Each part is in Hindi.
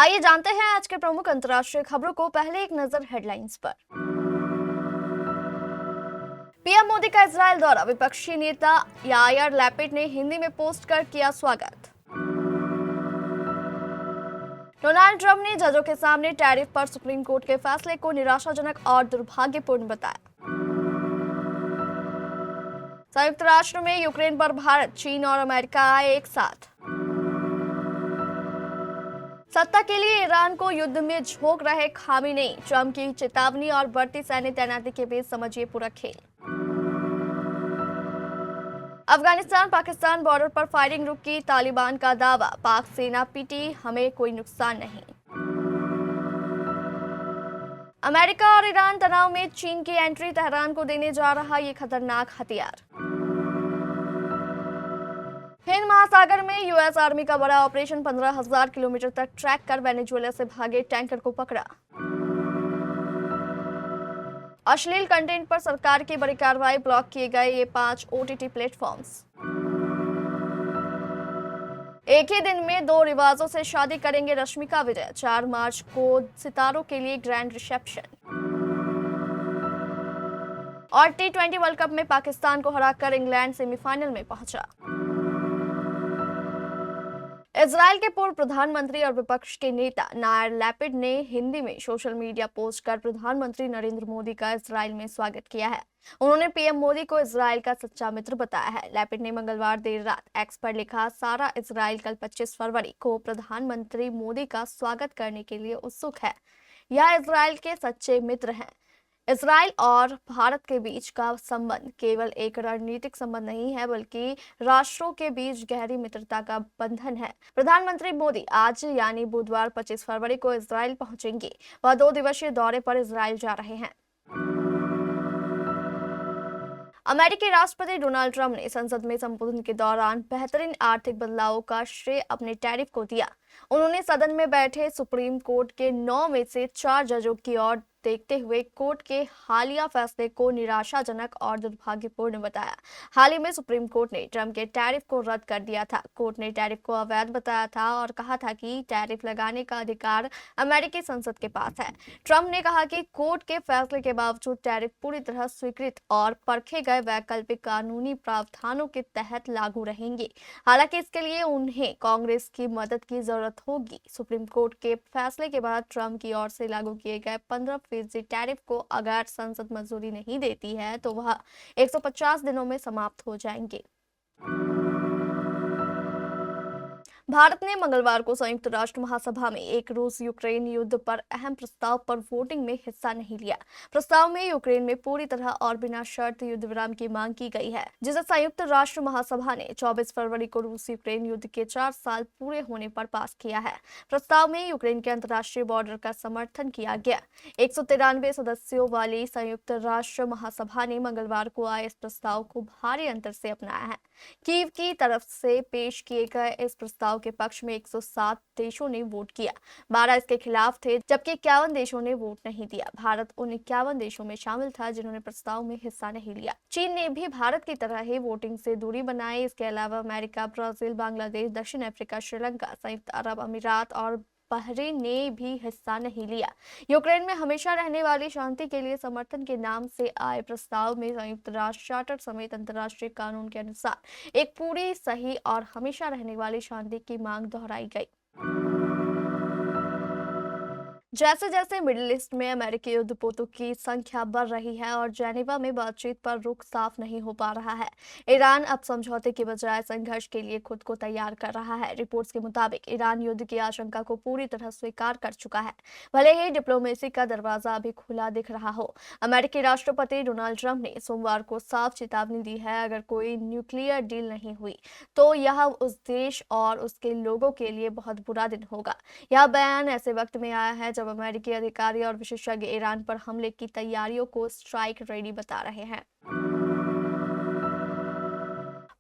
आइए जानते हैं आज के प्रमुख अंतर्राष्ट्रीय खबरों को। पहले एक नजर हेडलाइंस पर। पीएम मोदी का इजरायल दौरा, विपक्षी नेता यायर लैपिड ने हिंदी में पोस्ट कर किया स्वागत। डोनाल्ड ट्रंप ने जजों के सामने टैरिफ पर सुप्रीम कोर्ट के फैसले को निराशाजनक और दुर्भाग्यपूर्ण बताया। संयुक्त राष्ट्र में यूक्रेन पर भारत, चीन और अमेरिका आए एक साथ। सत्ता के लिए ईरान को युद्ध में झोंक रहे खामेनेई, ट्रंप की चेतावनी और बढ़ती सैन्य तैनाती के बीच समझिए पूरा खेल। अफगानिस्तान पाकिस्तान बॉर्डर पर फायरिंग रुक की, तालिबान का दावा, पाक सेना पीटी, हमें कोई नुकसान नहीं। अमेरिका और ईरान तनाव में, चीन की एंट्री तेहरान को देने जा रहा ये खतरनाक हथियार। हिंद महासागर में यूएस आर्मी का बड़ा ऑपरेशन, 15,000 किलोमीटर तक ट्रैक कर वेनेजुएला से भागे टैंकर को पकड़ा। अश्लील कंटेंट पर सरकार की बड़ी कार्रवाई, ब्लॉक किए गए ये 5 ओटीटी प्लेटफॉर्म्स। एक ही दिन में 2 रिवाजों से शादी करेंगे रश्मिका विजय, 4 मार्च को सितारों के लिए ग्रैंड रिसेप्शन। और T20 वर्ल्ड कप में पाकिस्तान को हराकर इंग्लैंड सेमीफाइनल में पहुंचा। इजरायल के पूर्व प्रधानमंत्री और विपक्ष के नेता यायर लैपिड ने हिंदी में सोशल मीडिया पोस्ट कर प्रधानमंत्री नरेंद्र मोदी का इजरायल में स्वागत किया है। उन्होंने पीएम मोदी को इजरायल का सच्चा मित्र बताया है। लैपिड ने मंगलवार देर रात एक्स पर लिखा, सारा इजरायल कल 25 फरवरी को प्रधानमंत्री मोदी का स्वागत करने के लिए उत्सुक है। यह इजरायल के सच्चे मित्र हैं। इजरायल और भारत के बीच का संबंध केवल एक रणनीतिक संबंध नहीं है, बल्कि राष्ट्रों के बीच गहरी मित्रता का बंधन है। प्रधानमंत्री मोदी आज यानी बुधवार 25 फरवरी को इजरायल पहुंचेंगे। वह 2 दिवसीय दौरे पर इजरायल जा रहे हैं। अमेरिकी राष्ट्रपति डोनाल्ड ट्रंप ने संसद में संबोधन के दौरान बेहतरीन आर्थिक बदलावों का श्रेय अपने टैरिफ को दिया। उन्होंने सदन में बैठे सुप्रीम कोर्ट के 9 में से 4 जजों की ओर देखते हुए कोर्ट के हालिया फैसले को निराशाजनक और दुर्भाग्यपूर्ण बताया। हाल ही में सुप्रीम कोर्ट ने ट्रंप के टैरिफ को रद्द कर दिया था। कोर्ट ने टैरिफ को अवैध बताया था और कहा था कि टैरिफ लगाने का अधिकार अमेरिकी संसद के पास है। ट्रंप ने कहा कि कोर्ट के फैसले के बावजूद टैरिफ पूरी तरह स्वीकृत और परखे गए वैकल्पिक कानूनी प्रावधानों के तहत लागू रहेंगे। हालांकि इसके लिए उन्हें कांग्रेस की मदद की जरूरत होगी। सुप्रीम कोर्ट के फैसले के बाद ट्रंप की ओर से लागू किए गए 15% टैरिफ को अगर संसद मंजूरी नहीं देती है तो वह 150 दिनों में समाप्त हो जाएंगे। भारत ने मंगलवार को संयुक्त राष्ट्र महासभा में एक रूस यूक्रेन युद्ध पर अहम प्रस्ताव पर वोटिंग में हिस्सा नहीं लिया। प्रस्ताव में यूक्रेन में पूरी तरह और बिना शर्त युद्ध विराम की मांग की गई है, जिसे संयुक्त राष्ट्र महासभा ने 24 फरवरी को रूस यूक्रेन युद्ध के 4 साल पूरे होने पर पास किया है। प्रस्ताव में यूक्रेन के अंतर्राष्ट्रीय बॉर्डर का समर्थन किया गया। 193 सदस्यों वाली संयुक्त राष्ट्र महासभा ने मंगलवार को आए इस प्रस्ताव को भारी अंतर से अपनाया है। कीव की तरफ से पेश किए गए इस प्रस्ताव के पक्ष में 107 देशों ने वोट किया, 12 इसके खिलाफ थे, जबकि 51 देशों ने वोट नहीं दिया। भारत उन 51 देशों में शामिल था जिन्होंने प्रस्ताव में हिस्सा नहीं लिया। चीन ने भी भारत की तरह ही वोटिंग से दूरी बनाई। इसके अलावा अमेरिका, ब्राजील, बांग्लादेश, दक्षिण अफ्रीका, श्रीलंका, संयुक्त अरब अमीरात और बहरीन ने भी हिस्सा नहीं लिया। यूक्रेन में हमेशा रहने वाली शांति के लिए समर्थन के नाम से आए प्रस्ताव में संयुक्त राष्ट्र चार्टर समेत अंतर्राष्ट्रीय कानून के अनुसार एक पूरी, सही और हमेशा रहने वाली शांति की मांग दोहराई गई। जैसे जैसे मिडिल ईस्ट में अमेरिकी युद्धपोतों की संख्या बढ़ रही है और जेनेवा में बातचीत पर रुख साफ नहीं हो पा रहा है, ईरान अब समझौते के बजाय संघर्ष के लिए खुद को तैयार कर रहा है। रिपोर्ट्स के मुताबिक ईरान युद्ध की आशंका को पूरी तरह स्वीकार कर चुका है, भले ही डिप्लोमेसी का दरवाजा अभी खुला दिख रहा हो। अमेरिकी राष्ट्रपति डोनाल्ड ट्रंप ने सोमवार को साफ चेतावनी दी है, अगर कोई न्यूक्लियर डील नहीं हुई तो यह उस देश और उसके लोगों के लिए बहुत बुरा दिन होगा। यह बयान ऐसे वक्त में आया है जब अमेरिकी अधिकारी और विशेषज्ञ ईरान पर हमले की तैयारियों को स्ट्राइक रेडी बता रहे हैं।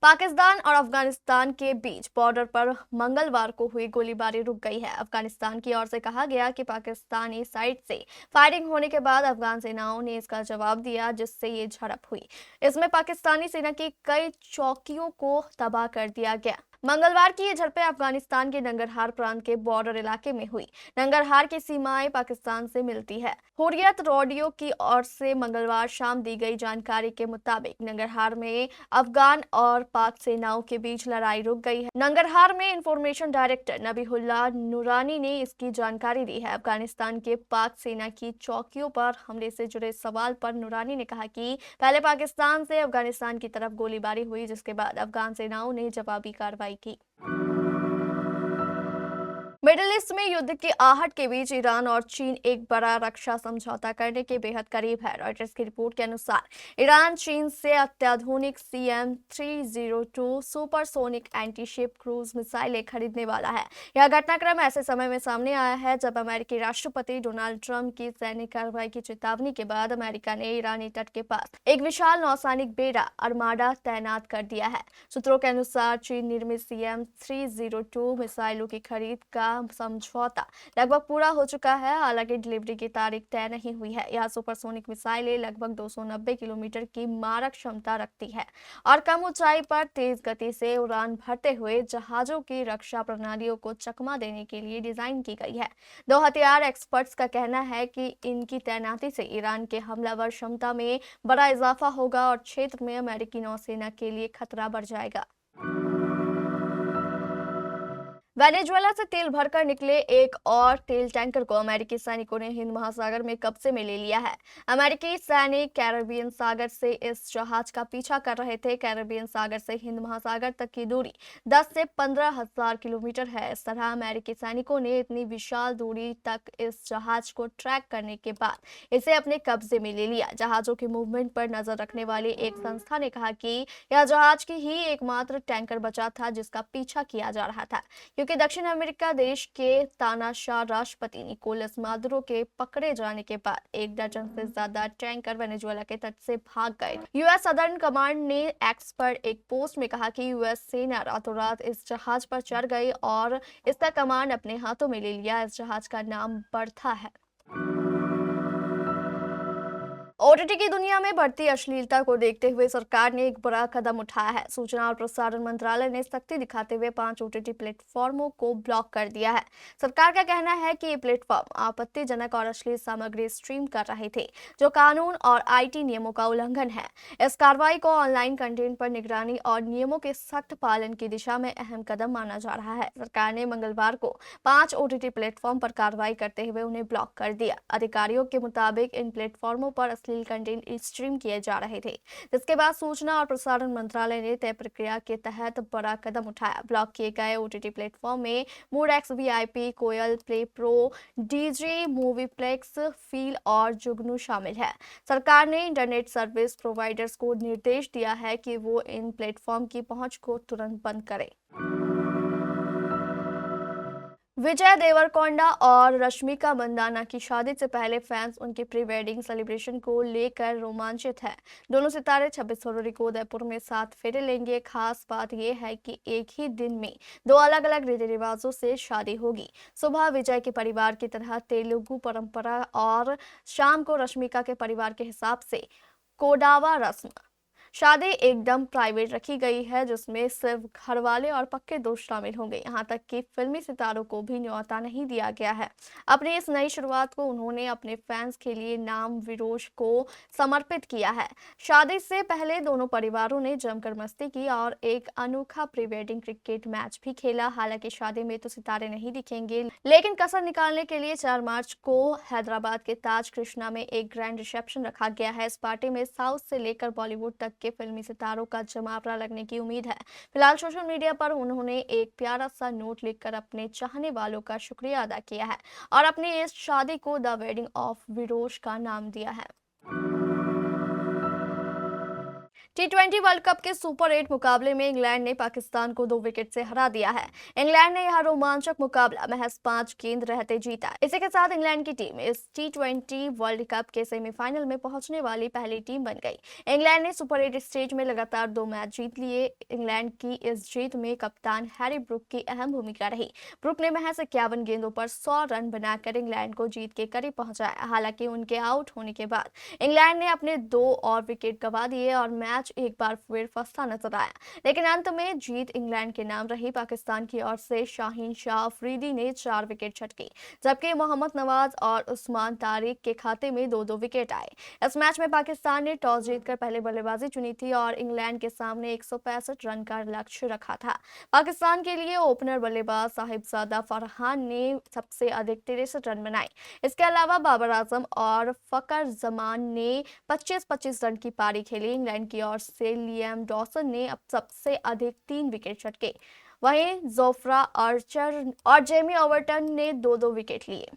पाकिस्तान और अफगानिस्तान के बीच बॉर्डर पर मंगलवार को हुई गोलीबारी रुक गई है। अफगानिस्तान की ओर से कहा गया कि पाकिस्तानी साइड से फायरिंग होने के बाद अफगान सेनाओं ने इसका जवाब दिया, जिससे ये झड़प हुई। इसमें पाकिस्तानी सेना की कई चौकियों को तबाह कर दिया गया। मंगलवार की ये झड़पें अफगानिस्तान के नंगरहार प्रांत के बॉर्डर इलाके में हुई। नंगरहार की सीमाएं पाकिस्तान से मिलती है। हुर्रियत रेडियो की ओर से मंगलवार शाम दी गई जानकारी के मुताबिक नंगरहार में अफगान और पाक सेनाओं के बीच लड़ाई रुक गई है। नंगरहार में इंफॉर्मेशन डायरेक्टर नबीहुल्लाह नूरानी ने इसकी जानकारी दी है। अफगानिस्तान के पाक सेना की चौकियों पर हमले से जुड़े सवाल पर नूरानी ने कहा कि पहले पाकिस्तान से अफगानिस्तान की तरफ गोलीबारी हुई, जिसके बाद अफगान सेनाओं ने जवाबी कार्रवाई की। मिडिल ईस्ट में युद्ध की आहट के बीच ईरान और चीन एक बड़ा रक्षा समझौता करने के बेहद करीब है। रॉयटर्स की रिपोर्ट के अनुसार ईरान चीन से अत्याधुनिक CM-302 सुपरसोनिक एंटीशिप क्रूज मिसाइलें खरीदने वाला है। यह घटनाक्रम ऐसे समय में सामने आया है जब अमेरिकी राष्ट्रपति डोनाल्ड ट्रंप की सैनिक कार्रवाई की चेतावनी के बाद अमेरिका ने ईरानी तट के पास एक विशाल नौसैनिक बेड़ा आर्माडा तैनात कर दिया है। सूत्रों के अनुसार चीन निर्मित CM-302 मिसाइलों की खरीद का समझौता लगभग पूरा हो चुका है। हालांकि डिलीवरी की तारीख तय नहीं हुई है। यह सुपरसोनिक मिसाइलें लगभग 290 किलोमीटर की मारक क्षमता रखती है और कम ऊंचाई पर तेज गति से उड़ान भरते हुए जहाजों की रक्षा प्रणालियों को चकमा देने के लिए डिजाइन की गई है। दो हथियार एक्सपर्ट्स का कहना है कि इनकी तैनाती से ईरान के हमलावर क्षमता में बड़ा इजाफा होगा और क्षेत्र में अमेरिकी नौसेना के लिए खतरा बढ़ जाएगा। वेनेजुएला से तेल भरकर निकले एक और तेल टैंकर को अमेरिकी सैनिकों ने हिंद महासागर में कब्जे में ले लिया है। अमेरिकी सैनिक कैरेबियन सागर से इस जहाज का पीछा कर रहे थे। कैरेबियन सागर से हिंद महासागर तक की दूरी 10 से 15 हजार किलोमीटर है। इस तरह अमेरिकी सैनिकों ने इतनी विशाल दूरी तक इस जहाज को ट्रैक करने के बाद इसे अपने कब्जे में ले लिया। जहाजों की मूवमेंट पर नजर रखने वाली एक संस्था ने कहा कि यह जहाज की ही एकमात्र टैंकर बचा था जिसका पीछा किया जा रहा था, क्योंकि दक्षिण अमेरिका देश के तानाशाह राष्ट्रपति निकोलस मादुरो के पकड़े जाने के बाद 1 दर्जन से ज्यादा टैंकर वेनेजुएला के तट से भाग गए। यूएस सदर्न कमांड ने एक्स पर एक पोस्ट में कहा कि यूएस सेना रातों रात इस जहाज पर चढ़ गई और इसका कमांड अपने हाथों में ले लिया। इस जहाज का नाम बर्था है। ओटीटी की दुनिया में बढ़ती अश्लीलता को देखते हुए सरकार ने एक बड़ा कदम उठाया है। सूचना और प्रसारण मंत्रालय ने सख्ती दिखाते हुए 5 ओटीटी प्लेटफॉर्मों को ब्लॉक कर दिया है। सरकार का कहना है कि ये प्लेटफॉर्म आपत्तिजनक और अश्लील सामग्री स्ट्रीम कर रहे थे, जो कानून और आईटी नियमों का उल्लंघन है। इस कार्रवाई को ऑनलाइन कंटेंट पर निगरानी और नियमों के सख्त पालन की दिशा में अहम कदम माना जा रहा है। सरकार ने मंगलवार को 5 ओटीटी प्लेटफॉर्म पर कार्रवाई करते हुए उन्हें ब्लॉक कर दिया। अधिकारियों के मुताबिक इन प्लेटफॉर्मों पर कंटेंट स्ट्रीम किए जा रहे थे, जिसके बाद सूचना और प्रसारण मंत्रालय ने तय प्रक्रिया के तहत बड़ा कदम उठाया। ब्लॉक किए गए ओटीटी प्लेटफॉर्म में मूड एक्स वीआईपी, कोयल प्ले प्रो, डीजे मूवीप्लेक्स, फील और जुगनू शामिल है। सरकार ने इंटरनेट सर्विस प्रोवाइडर्स को निर्देश दिया है कि वो इन प्लेटफॉर्म की पहुंच को तुरंत बंद करें। विजय देवरकोंडा और रश्मिका मंदाना की शादी से पहले फैंस उनके प्री वेडिंग सेलिब्रेशन को लेकर रोमांचित हैं। दोनों सितारे 26 फरवरी को उदयपुर में साथ फेरे लेंगे। खास बात यह है कि एक ही दिन में 2 अलग-अलग रीति रिवाजों से शादी होगी। सुबह विजय के परिवार की तरह तेलुगु परंपरा और शाम को रश्मिका के परिवार के हिसाब से कोडावा रस्म। शादी एकदम प्राइवेट रखी गई है, जिसमें सिर्फ घरवाले और पक्के दोस्त शामिल होंगे। यहाँ तक कि फिल्मी सितारों को भी न्योता नहीं दिया गया है। अपनी इस नई शुरुआत को उन्होंने अपने फैंस के लिए नाम विरोश को समर्पित किया है। शादी से पहले दोनों परिवारों ने जमकर मस्ती की और एक अनोखा प्री वेडिंग क्रिकेट मैच भी खेला। हालांकि शादी में तो सितारे नहीं दिखेंगे, लेकिन कसर निकालने के लिए 4 मार्च को हैदराबाद के ताज कृष्णा में एक ग्रैंड रिसेप्शन रखा गया है। इस पार्टी में साउथ से लेकर बॉलीवुड तक के फिल्मी सितारों का जमावड़ा लगने की उम्मीद है। फिलहाल सोशल मीडिया पर उन्होंने एक प्यारा सा नोट लिखकर अपने चाहने वालों का शुक्रिया अदा किया है और अपनी इस शादी को द वेडिंग ऑफ विरोश का नाम दिया है। T20 वर्ल्ड कप के सुपर 8 मुकाबले में इंग्लैंड ने पाकिस्तान को 2 विकेट से हरा दिया है। इंग्लैंड ने यह रोमांचक मुकाबला महज 5 गेंद रहते जीता। इसी के साथ इंग्लैंड की टीम इस T20 वर्ल्ड कप के सेमीफाइनल में पहुंचने वाली पहली टीम बन गई। इंग्लैंड ने सुपर 8 स्टेज में लगातार 2 मैच जीत लिए। इंग्लैंड की इस जीत में कप्तान हैरी ब्रूक की अहम भूमिका रही। ब्रूक ने महज 51 गेंदों पर 100 रन बनाकर इंग्लैंड को जीत के करीब पहुंचाया। हालांकि उनके आउट होने के बाद इंग्लैंड ने अपने 2 और विकेट गंवा दिए और मैच मैच एक बार फिर फंसा नजर आया, लेकिन अंत में जीत इंग्लैंड के नाम रही। पाकिस्तान की ओर से शाहीन शाह अफरीदी ने 4 विकेट झटके, जबकि मोहम्मद नवाज और उस्मान तारिक के खाते में 2-2 विकेट आए। इस मैच में पाकिस्तान ने टॉस जीतकर पहले बल्लेबाजी चुनी थी और इंग्लैंड के सामने 165 रन का लक्ष्य रखा था। पाकिस्तान के लिए ओपनर बल्लेबाज साहिबजादा फरहान ने सबसे अधिक 63 रन बनाए। इसके अलावा बाबर आजम और फकर जमान ने 25-25 रन की पारी खेली। इंग्लैंड की ओर से लियाम डॉसन ने अब सबसे अधिक 3 विकेट झटके, वहीं जोफ्रा आर्चर और जेमी ओवर्टन ने 2-2 विकेट लिए।